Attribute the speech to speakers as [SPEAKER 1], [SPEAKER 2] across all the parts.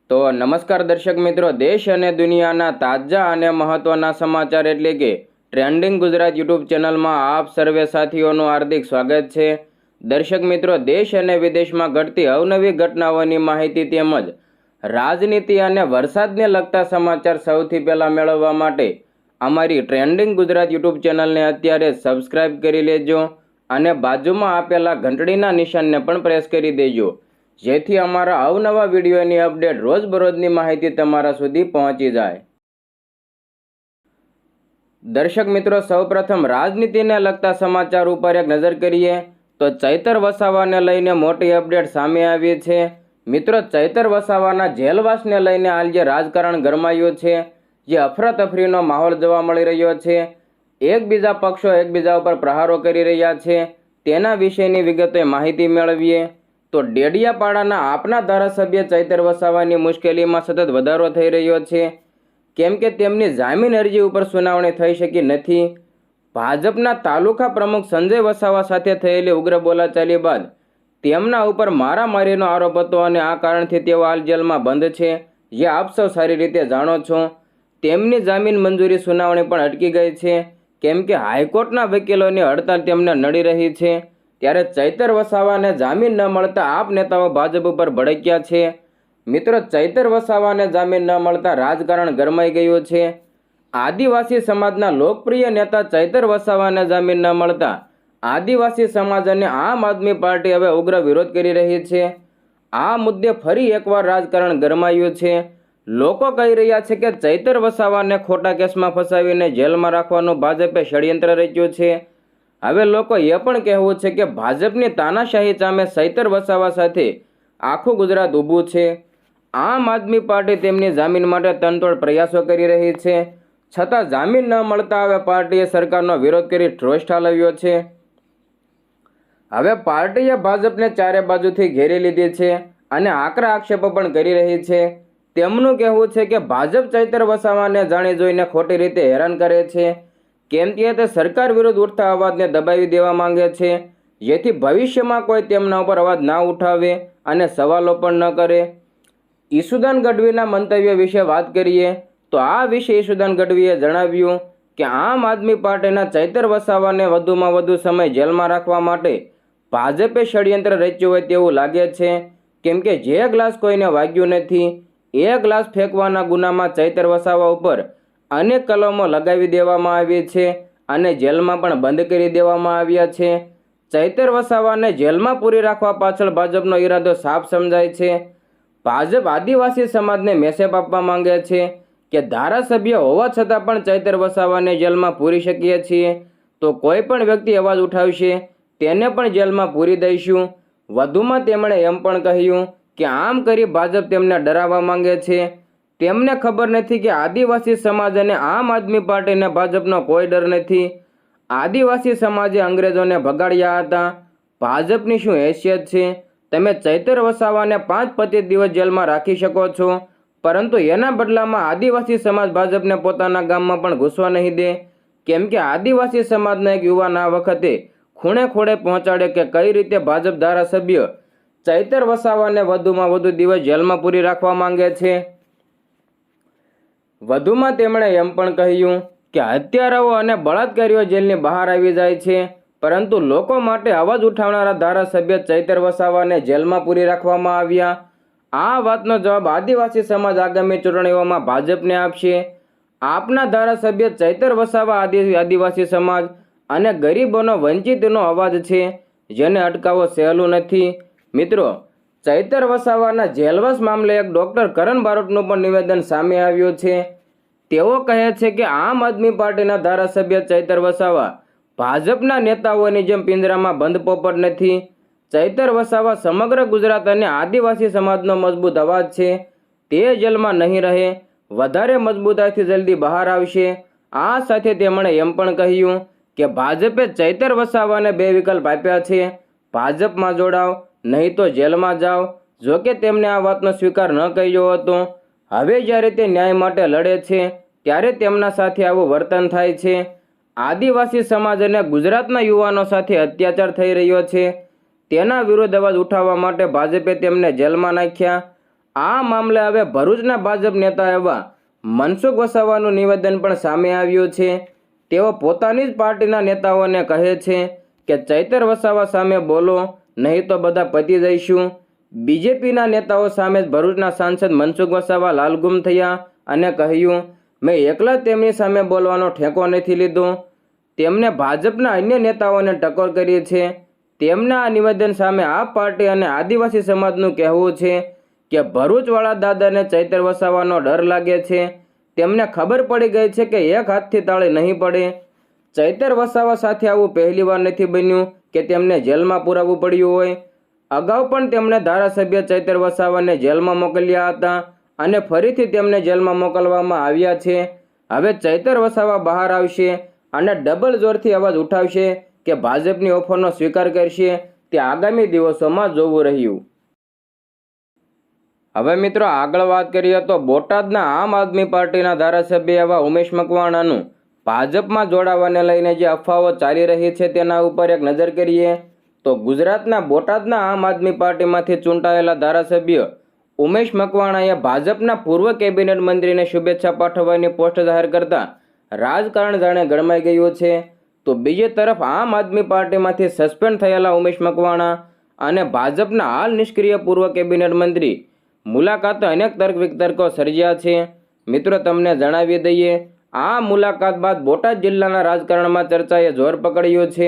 [SPEAKER 1] તો નમસ્કાર દર્શક મિત્રો, દેશ અને દુનિયાના તાજા અને મહત્વના સમાચાર એટલે કે ટ્રેન્ડિંગ ગુજરાત યુટ્યુબ ચેનલમાં આપ સર્વે સાથીઓનું હાર્દિક સ્વાગત છે। દર્શક મિત્રો, દેશ અને વિદેશમાં ઘટતી અવનવી ઘટનાઓની માહિતી તેમજ રાજનીતિ અને વરસાદને લગતા સમાચાર સૌથી પહેલા મેળવવા માટે અમારી ટ્રેન્ડિંગ ગુજરાત યુટ્યુબ ચેનલને અત્યારે સબસ્ક્રાઇબ કરી લેજો અને બાજુમાં આપેલા ઘંટડીના નિશાનને પણ પ્રેસ કરી દેજો, જેથી અમારા અવનવા વિડીયોની અપડેટ રોજબરોજની માહિતી તમારા સુધી પહોંચી જાય। દર્શક મિત્રો, સૌપ્રથમ રાજનીતિને લગતા સમાચાર ઉપર એક નજર કરીએ તો ચૈતર વસાવાને લઈને મોટી અપડેટ સામે આવી છે। મિત્રો, ચૈતર વસાવાના જેલવાસને લઈને હાલ જે રાજકારણ ગરમાયું છે, જે અફરાતફરીનો માહોલ જોવા મળી રહ્યો છે, એકબીજા પક્ષો એકબીજા ઉપર પ્રહારો કરી રહ્યા છે, તેના વિશેની વિગતે માહિતી મેળવીએ તો ડેડિયાપાડાના આપના ધારાસભ્ય ચૈતર વસાવાની મુશ્કેલીમાં સતત વધારો થઈ રહ્યો છે, કેમ કે તેમની જામીન અરજી ઉપર સુનાવણી થઈ શકી નથી। ભાજપના તાલુકા પ્રમુખ સંજય વસાવા સાથે થયેલી ઉગ્ર બોલાચાલી બાદ તેમના ઉપર મારામારીનો આરોપ હતો અને આ કારણથી તેઓ હાલ જેલમાં બંધ છે, જે આપ સૌ સારી રીતે જાણો છો। તેમની જામીન મંજૂરી સુનાવણી પણ અટકી ગઈ છે, કેમ કે હાઈકોર્ટના વકીલોની હડતાલ તેમને નડી રહી છે। ત્યારે ચૈતર વસાવાને જામીન ન મળતા આપ નેતાઓ ભાજપ ઉપર ભડક્યા છે। મિત્રો, ચૈતર વસાવાને જામીન ન મળતા રાજકારણ ગરમાઈ ગયું છે। આદિવાસી સમાજના લોકપ્રિય નેતા ચૈતર વસાવાને જામીન ન મળતા આદિવાસી સમાજ અને આમ આદમી પાર્ટી હવે ઉગ્ર વિરોધ કરી રહી છે। આ મુદ્દે ફરી એકવાર રાજકારણ ગરમાયું છે। લોકો કહી રહ્યા છે કે ચૈતર વસાવાને ખોટા કેસમાં ફસાવીને જેલમાં રાખવાનું ભાજપે ષડયંત્ર રચ્યું છે। હવે લોકો એ પણ કહેવું છે કે ભાજપની તાનાશાહી સામે ચૈતર વસાવા સાથે આખું ગુજરાત ઊભું છે। આમ આદમી પાર્ટી તેમની જામીન માટે તનતોડ પ્રયાસો કરી રહી છે, છતાં જામીન ન મળતા હવે પાર્ટીએ સરકારનો વિરોધ કરી રોષ ઠાલવ્યો છે। હવે પાર્ટીએ ભાજપને ચારે બાજુથી ઘેરી લીધી છે અને આકરા આક્ષેપો પણ કરી રહી છે। તેમનું કહેવું છે કે ભાજપ ચૈતર વસાવાને જાણી જોઈને ખોટી રીતે હેરાન કરે છે, કેમ કે તે સરકાર વિરુદ્ધ ઉઠતા અવાજને દબાવી દેવા માંગે છે, જેથી ભવિષ્યમાં કોઈ તેમના ઉપર અવાજ ના ઉઠાવે અને સવાલો પણ ન કરે। ઈસુદાન ગઢવીના મંતવ્ય વિશે વાત કરીએ તો આ વિશે ઈસુદાન ગઢવીએ જણાવ્યું કે આમ આદમી પાર્ટીના ચૈતર વસાવાને વધુમાં વધુ સમય જેલમાં રાખવા માટે ભાજપે ષડયંત્ર રચ્યું હોય તેવું લાગે છે, કેમ કે જે ગ્લાસ કોઈને વાગ્યું નથી એ ગ્લાસ ફેંકવાના ગુનામાં ચૈતર વસાવા ઉપર અનેક કલમો લગાવી દેવામાં આવી છે અને જેલમાં પણ બંધ કરી દેવામાં આવ્યા છે। ચૈતર વસાવાને જેલમાં પૂરી રાખવા પાછળ ભાજપનો ઈરાદો સાફ સમજાય છે। ભાજપ આદિવાસી સમાજને મેસેજ આપવા માંગે છે કે ધારાસભ્ય હોવા છતાં પણ ચૈતર વસાવાને જેલમાં પૂરી શકીએ છીએ, તો કોઈ પણ વ્યક્તિ અવાજ ઉઠાવશે તેને પણ જેલમાં પૂરી દઈશું। વધુમાં તેમણે એમ પણ કહ્યું કે આમ કરી ભાજપ તેમને ડરાવવા માંગે છે। તેમને ખબર નથી કે આદિવાસી સમાજ અને આમ આદમી પાર્ટીને ભાજપનો કોઈ ડર નથી। આદિવાસી સમાજે અંગ્રેજોને ભગાડ્યા હતા, ભાજપની શું હેસિયત છે? તમે ચૈતર વસાવાને 5-25 દિવસ જેલમાં રાખી શકો છો, પરંતુ એના બદલામાં આદિવાસી સમાજ ભાજપને પોતાના ગામમાં પણ ઘૂસવા નહીં દે, કેમ કે આદિવાસી સમાજના એક યુવાન આ વખતે ખૂણે ખૂણે પહોંચાડે કે કઈ રીતે ભાજપ ધારાસભ્ય ચૈતર વસાવાને વધુમાં વધુ દિવસ જેલમાં પૂરી રાખવા માંગે છે। વધુમાં તેમણે એમ પણ કહ્યું કે હત્યારાઓ અને બળાત્કારીઓ જેલની બહાર આવી જાય છે, પરંતુ લોકો માટે અવાજ ઉઠાવનારા ધારાસભ્ય ચૈતર વસાવાને જેલમાં પૂરી રાખવામાં આવ્યા। આ વાતનો જવાબ આદિવાસી સમાજ આગામી ચૂંટણીઓમાં ભાજપને આપશે। આપના ધારાસભ્ય ચૈતર વસાવા આદિવાસી સમાજ અને ગરીબોનો વંચિતનો અવાજ છે, જેને અટકાવવો સહેલું નથી। મિત્રો, ચૈતર વસાવાના જેલવાસ મામલે એક ડોક્ટર કરણ બારોટનું પણ નિવેદન સામે આવ્યું છે। તેઓ કહે છે કે આમ આદમી પાર્ટીના ધારાસભ્ય ચૈતર વસાવા ભાજપના નેતાઓની જેમ પિંજરામાં બંધ પોપટ નથી। ચૈતર વસાવા સમગ્ર ગુજરાત અને આદિવાસી સમાજનો મજબૂત અવાજ છે। તે જેલમાં નહીં રહે, વધારે મજબૂતાઈથી જલ્દી બહાર આવશે। આ સાથે તેમણે એમ પણ કહ્યું કે ભાજપે ચૈતર વસાવાને 2 વિકલ્પ આપ્યા છે, ભાજપમાં જોડાવ, નહીં તો જેલમાં જાઓ। જોકે તેમણે આ વાતનો સ્વીકાર ન કર્યો હતો। હવે જ્યારે તે ન્યાય માટે લડે છે ત્યારે તેમના સાથે આવું વર્તન થાય છે। આદિવાસી સમાજ અને ગુજરાતના યુવાનો સાથે અત્યાચાર થઈ રહ્યો છે, તેના વિરુદ્ધ અવાજ ઉઠાવવા માટે ભાજપે તેમને જેલમાં નાખ્યા। આ મામલે હવે ભરૂચના ભાજપ નેતા એવા મનસુખ વસાવાનું નિવેદન પણ સામે આવ્યું છે. તેઓ પોતાની જ પાર્ટીના નેતાઓને કહે છે કે ચૈતર વસાવા સામે બોલો, નહીં તો બધા પતી જઈશું. બીજેપીના નેતાઓ સામે જ ભરૂચના સાંસદ મનસુખ વસાવા લાલગુમ થયા અને કહ્યું, મેં એકલા તેમની સામે બોલવાનો ઠેકો નથી લીધો. તેમને ભાજપના અન્ય નેતાઓને ટકોર કરી છે. તેમના આ નિવેદન સામે આ પાર્ટી અને આદિવાસી સમાજનું કહેવું છે કે ભરૂચવાળા દાદાને ચૈતર વસાવાનો ડર લાગે છે. તેમને ખબર પડી ગઈ છે કે એક હાથથી તાળી નહીં પડે. ચૈતર વસાવા સાથે આવું પહેલીવાર નથી બન્યું કે તેમને જેલમાં પુરાવવું પડ્યું હોય. અગાઉ પણ તેમણે ધારાસભ્ય ચૈતર વસાવાને જેલમાં મોકલ્યા હતા અને ફરીથી તેમને જેલમાં મોકલવામાં આવ્યા છે. હવે ચૈતર વસાવા બહાર આવશે અને ડબલ જોરથી અવાજ ઉઠાવશે કે ભાજપની ઓફરનો સ્વીકાર કરશે. તે આગામી દિવસોમાં જોવું રહ્યું. હવે મિત્રો આગળ વાત કરીએ તો બોટાદના આમ આદમી પાર્ટીના ધારાસભ્ય એવા ઉમેશ મકવાણાનું ભાજપમાં જોડાવાને લઈને જે અફવાઓ ચાલી રહી છે તેના ઉપર એક નજર કરીએ તો ગુજરાતના બોટાદના આમ આદમી પાર્ટીમાંથી ચૂંટાયેલા ધારાસભ્ય ઉમેશ મકવાણાએ ભાજપના પૂર્વ કેબિનેટ મંત્રીને શુભેચ્છા પાઠવવાની પોસ્ટ જાહેર કરતા રાજકારણ જાણે ગરમાઈ ગયું છે. તો બીજી તરફ આમ આદમી પાર્ટીમાંથી સસ્પેન્ડ થયેલા ઉમેશ મકવાણા અને ભાજપના હાલ નિષ્ક્રિય પૂર્વ કેબિનેટ મંત્રી મુલાકાતે અનેક તર્ક વિતર્કો સર્જ્યા છે. મિત્રો તમને જણાવી દઈએ, આ મુલાકાત બાદ બોટાદ જિલ્લાના રાજકારણમાં ચર્ચાએ જોર પકડ્યું છે.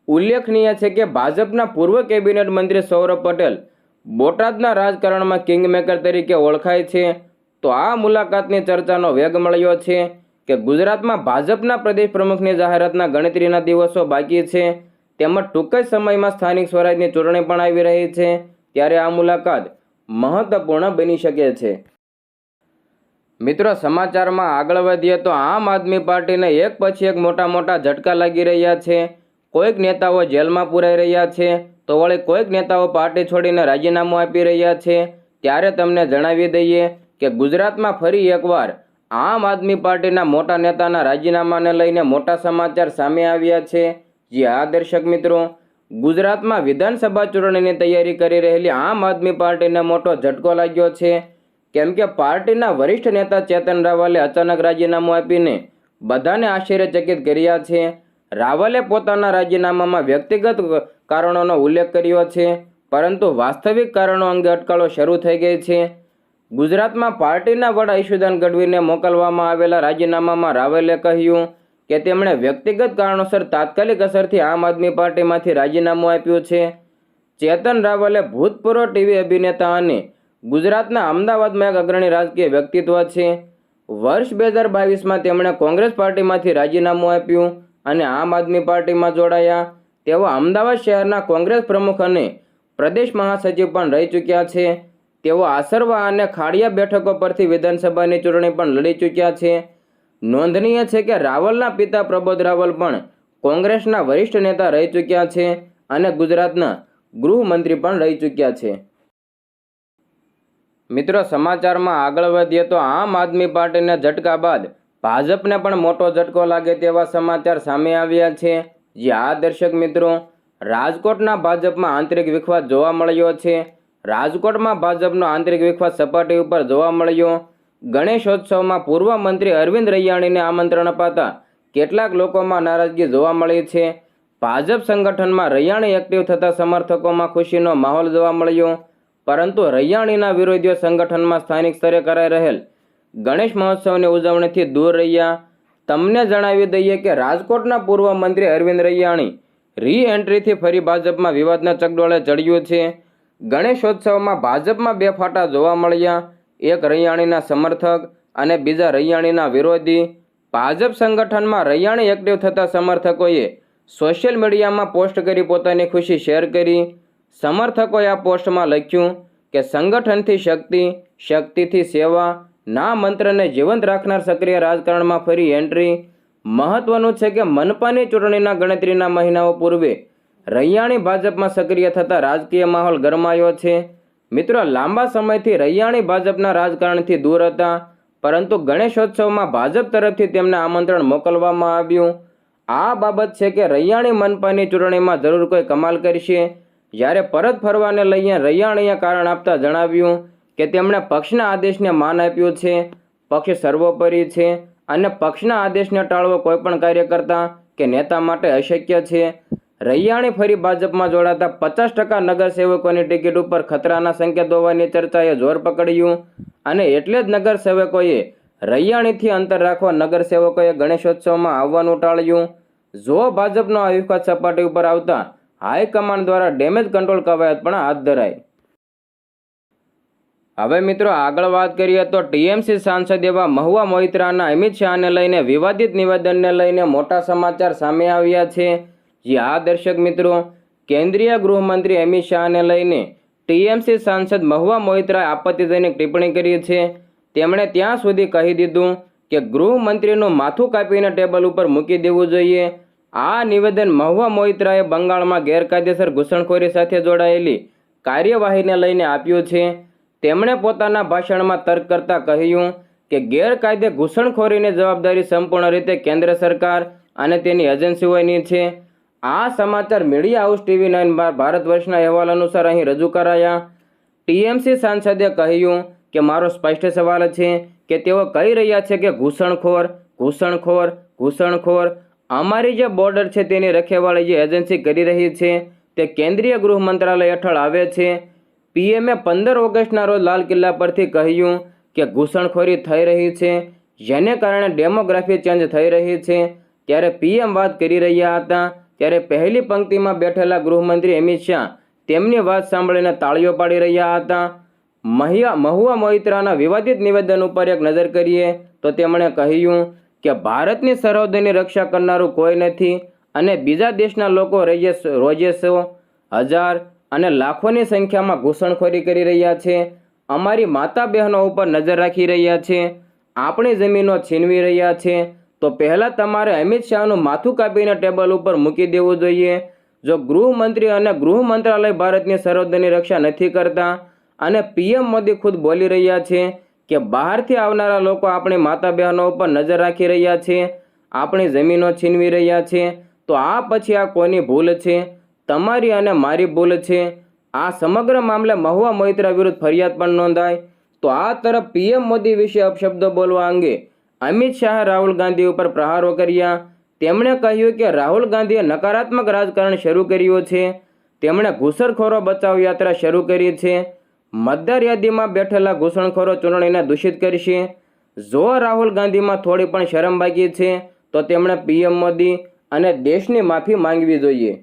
[SPEAKER 1] ઉલ્લેખનીય છે કે ભાજપના પૂર્વ કેબિનેટ મંત્રી સૌરભ પટેલ બોટાદના રાજકારણમાં કિંગમેકર તરીકે ઓળખાય છે. તો આ મુલાકાતની ચર્ચાનો વેગ મળ્યો છે કે ગુજરાતમાં ભાજપના પ્રદેશ પ્રમુખની જાહેરાતના ગણતરીના દિવસો બાકી છે. તેમજ ટૂંક જ સમયમાં સ્થાનિક સ્વરાજની ચૂંટણી પણ આવી રહી છે. ત્યારે આ મુલાકાત મહત્વપૂર્ણ બની શકે છે. મિત્રો સમાચારમાં આગળ વધીએ તો આમ આદમી પાર્ટીને એક પછી એક મોટા ઝટકા લાગી રહ્યા છે. કોઈક નેતાઓ જેલમાં પુરાઈ રહ્યા છે તો વળી કોઈક નેતાઓ પાર્ટી છોડીને રાજીનામું આપી રહ્યા છે. ત્યારે તમને જણાવી દઈએ કે ગુજરાતમાં ફરી એકવાર આમ આદમી પાર્ટીના મોટા નેતાના રાજીનામાને લઈને મોટા સમાચાર સામે આવ્યા છે. જી હા દર્શક મિત્રો, ગુજરાતમાં વિધાનસભા ચૂંટણીની તૈયારી કરી રહેલી આમ આદમી પાર્ટીને મોટો ઝટકો લાગ્યો છે. કેમ કે પાર્ટીના વરિષ્ઠ નેતા ચેતન રાવલે અચાનક રાજીનામું આપીને બધાને આશ્ચર્યચકિત કર્યા છે. રાવલે પોતાના રાજીનામામાં વ્યક્તિગત કારણોનો ઉલ્લેખ કર્યો છે, પરંતુ વાસ્તવિક કારણો અંગે અટકળો શરૂ થઈ ગઈ છે. ગુજરાતમાં પાર્ટીના વડા ઈશુદાન ગઢવીને મોકલવામાં આવેલા રાજીનામામાં રાવલે કહ્યું કે તેમણે વ્યક્તિગત કારણોસર તાત્કાલિક અસરથી આમ આદમી પાર્ટીમાંથી રાજીનામું આપ્યું છે. ચેતન રાવલે ભૂતપૂર્વ ટીવી અભિનેતા અને ગુજરાતના અમદાવાદમાં એક અગ્રણી રાજકીય વ્યક્તિત્વ છે. વર્ષ 2022માં તેમણે કોંગ્રેસ પાર્ટીમાંથી રાજીનામું આપ્યું અને આમ આદમી પાર્ટીમાં જોડાયા. તેઓ અમદાવાદ શહેરના કોંગ્રેસ પ્રમુખ અને પ્રદેશ મહાસચિવ પણ રહી ચૂક્યા છે. તેઓ આસરવા અને ખાડિયા બેઠકો પરથી વિધાનસભાની ચૂંટણી પણ લડી ચૂક્યા છે. નોંધનીય છે કે રાવલના પિતા પ્રબોધ રાવલ પણ કોંગ્રેસના વરિષ્ઠ નેતા રહી ચૂક્યા છે અને ગુજરાતના ગૃહમંત્રી પણ રહી ચૂક્યા છે. મિત્રો સમાચારમાં આગળ વધીએ તો આમ આદમી પાર્ટીના ઝટકા બાદ ભાજપને પણ મોટો ઝટકો લાગે તેવા સમાચાર સામે આવ્યા છે. જે આ દર્શક મિત્રો, રાજકોટના ભાજપમાં આંતરિક વિખવાદ જોવા મળ્યો છે. રાજકોટમાં ભાજપનો આંતરિક વિખવાદ સપાટી ઉપર જોવા મળ્યો. ગણેશોત્સવમાં પૂર્વ મંત્રી અરવિંદ રૈયાણીને આમંત્રણ અપાતા કેટલાક લોકોમાં નારાજગી જોવા મળી છે. ભાજપ સંગઠનમાં રૈયાણી એક્ટિવ થતા સમર્થકોમાં ખુશીનો માહોલ જોવા મળ્યો, પરંતુ રૈયાણીના વિરોધીઓ સંગઠનમાં સ્થાનિક સ્તરે કરાઈ રહેલ ગણેશ મહોત્સવની ઉજવણીથી દૂર રહ્યા. તમને જણાવી દઈએ કે રાજકોટના પૂર્વ મંત્રી અરવિંદ રૈયાણી રી એન્ટ્રીથી ફરી ભાજપમાં વિવાદના ચકડોળે ચડ્યું છે. ગણેશોત્સવમાં ભાજપમાં બે ફાટા જોવા મળ્યા, એક રૈયાણીના સમર્થક અને બીજા રૈયાણીના વિરોધી. ભાજપ સંગઠનમાં રૈયાણી એક્ટિવ થતા સમર્થકોએ સોશિયલ મીડિયામાં પોસ્ટ કરી પોતાની ખુશી શેર કરી. સમર્થકોએ આ પોસ્ટમાં લખ્યું કે સંગઠનથી શક્તિ, શક્તિથી સેવા ના મંત્રને જીવંત રાખનાર સક્રિય રાજકારણમાં ફરી એન્ટ્રી. મહત્વનું છે કે મનપાની ચૂંટણીના ગણતરીના મહિનાઓ પૂર્વે રૈયાણી ભાજપમાં સક્રિય થતા રાજકીય માહોલ ગરમાયો છે. મિત્રો, લાંબા સમયથી રૈયાણી ભાજપના રાજકારણથી દૂર હતા, પરંતુ ગણેશોત્સવમાં ભાજપ તરફથી તેમને આમંત્રણ મોકલવામાં આવ્યું. આ બાબત છે કે રૈયાણી મનપાની ચૂંટણીમાં જરૂર કોઈ કમાલ કરશે. જ્યારે પરત ફરવાને લઈને રૈયાણીએ કારણ આપતા જણાવ્યું કે તેમણે પક્ષના આદેશને માન આપ્યું છે, પક્ષ સર્વોપરી છે અને પક્ષના આદેશને ટાળવો કોઈપણ કાર્યકર્તા કે નેતા માટે અશક્ય છે. રૈયાણી ફરી ભાજપમાં જોડાતા 50% નગરસેવકોની ટિકિટ ઉપર ખતરાના સંકેત હોવાની ચર્ચાએ જોર પકડ્યું અને એટલે જ નગરસેવકોએ રૈયાણીથી અંતર રાખવા નગરસેવકોએ ગણેશોત્સવમાં આવવાનું ટાળ્યું. જો ભાજપનો આ વિવાદ સપાટી ઉપર આવતા હાઈકમાન્ડ દ્વારા ડેમેજ કંટ્રોલ કવાયત પણ હાથ ધરાઈ. હવે મિત્રો આગળ વાત કરીએ તો ટીએમસી સાંસદ એવા મહુવા મોઇત્રાના અમિત શાહને લઈને વિવાદિત નિવેદનને લઈને મોટા સમાચાર સામે આવ્યા છે. જી હા દર્શક મિત્રો, કેન્દ્રીય ગૃહમંત્રી અમિત શાહને લઈને ટીએમસી સાંસદ મહુવા મોઇત્રાએ આપત્તિજનક ટિપ્પણી કરી છે. તેમણે ત્યાં સુધી કહી દીધું કે ગૃહમંત્રીનું માથું કાપીને ટેબલ ઉપર મૂકી દેવું જોઈએ. આ નિવેદન મહુવા મોઇત્રાએ બંગાળમાં ગેરકાયદેસર ઘૂસણખોરી સાથે જોડાયેલી કાર્યવાહીને લઈને આપ્યું છે. તેમણે પોતાના ભાષણમાં તર્ક કરતા કહ્યું કે ગેરકાયદે ઘૂસણખોરીની જવાબદારી સંપૂર્ણ રીતે કેન્દ્ર સરકાર અને તેની એજન્સીઓની છે. આ સમાચાર મીડિયા હાઉસ TV9 ભારત વર્ષના અહેવાલ અનુસાર અહીં રજૂ કરાયા. ટીએમસી સાંસદે કહ્યું કે મારો સ્પષ્ટ સવાલ છે કે તેઓ કહી રહ્યા છે કે ઘૂસણખોર ઘૂસણખોર ઘૂસણખોર. અમારી જે બોર્ડર છે તેની રખેવાળી જે એજન્સી કરી રહી છે તે કેન્દ્રીય ગૃહ મંત્રાલય હેઠળ આવે છે. પીએમએ 15 ઓગસ્ટના રોજ લાલ કિલ્લા પરથી કહ્યું કે ઘૂસણખોરી થઈ રહી છે, જેને કારણે ડેમોગ્રાફી ચેન્જ થઈ રહી છે. ત્યારે પીએમ વાત કરી રહ્યા હતા ત્યારે પહેલી પંક્તિમાં બેઠેલા ગૃહમંત્રી અમિત શાહ તેમની વાત સાંભળીને તાળીઓ પાડી રહ્યા હતા. મહુવા મોઇત્રાના વિવાદિત નિવેદન ઉપર એક નજર કરીએ તો તેમણે કહ્યું કે ભારતની સરહદોની રક્ષા કરનારું કોઈ નથી અને બીજા દેશના લોકો રોજે 100, 1000 અને લાખોની સંખ્યામાં ઘૂસણખોરી કરી રહ્યા છે. અમારી માતા બહેનો ઉપર નજર રાખી રહ્યા છે, આપણી જમીનો છીનવી રહ્યા છે. તો પહેલાં તમારે અમિત શાહનું માથું કાપીને ટેબલ ઉપર મૂકી દેવું જોઈએ. જો ગૃહમંત્રી અને ગૃહ મંત્રાલય ભારતની સરહદોની રક્ષા નથી કરતા અને પીએમ મોદી ખુદ બોલી રહ્યા છે કે બહારથી આવનારા લોકો આપણી માતા બહેનો ઉપર નજર રાખી રહ્યા છે, આપણી જમીનો છીનવી રહ્યા છે, તો આ પછી આ કોની ભૂલ છે? તમારી અને મારી ભૂલ છે. આ સમગ્ર મામલે મહુવા મોઇત્રા વિરુદ્ધ ફરિયાદ પણ નોંધાય. તો આ તરફ પીએમ મોદી વિશે અપશબ્દો બોલવા અંગે અમિત શાહે રાહુલ ગાંધી ઉપર પ્રહારો કર્યા. તેમણે કહ્યું કે રાહુલ ગાંધીએ નકારાત્મક રાજકારણ શરૂ કર્યું છે. તેમણે ઘૂસણખોરો બચાવ યાત્રા શરૂ કરી છે. મતદાર યાદીમાં બેઠેલા ઘૂસણખોરો ચૂંટણીને દૂષિત કરશે. જો રાહુલ ગાંધીમાં થોડી પણ શરમ બાકી છે તો તેમણે પીએમ મોદી અને દેશની માફી માંગવી જોઈએ.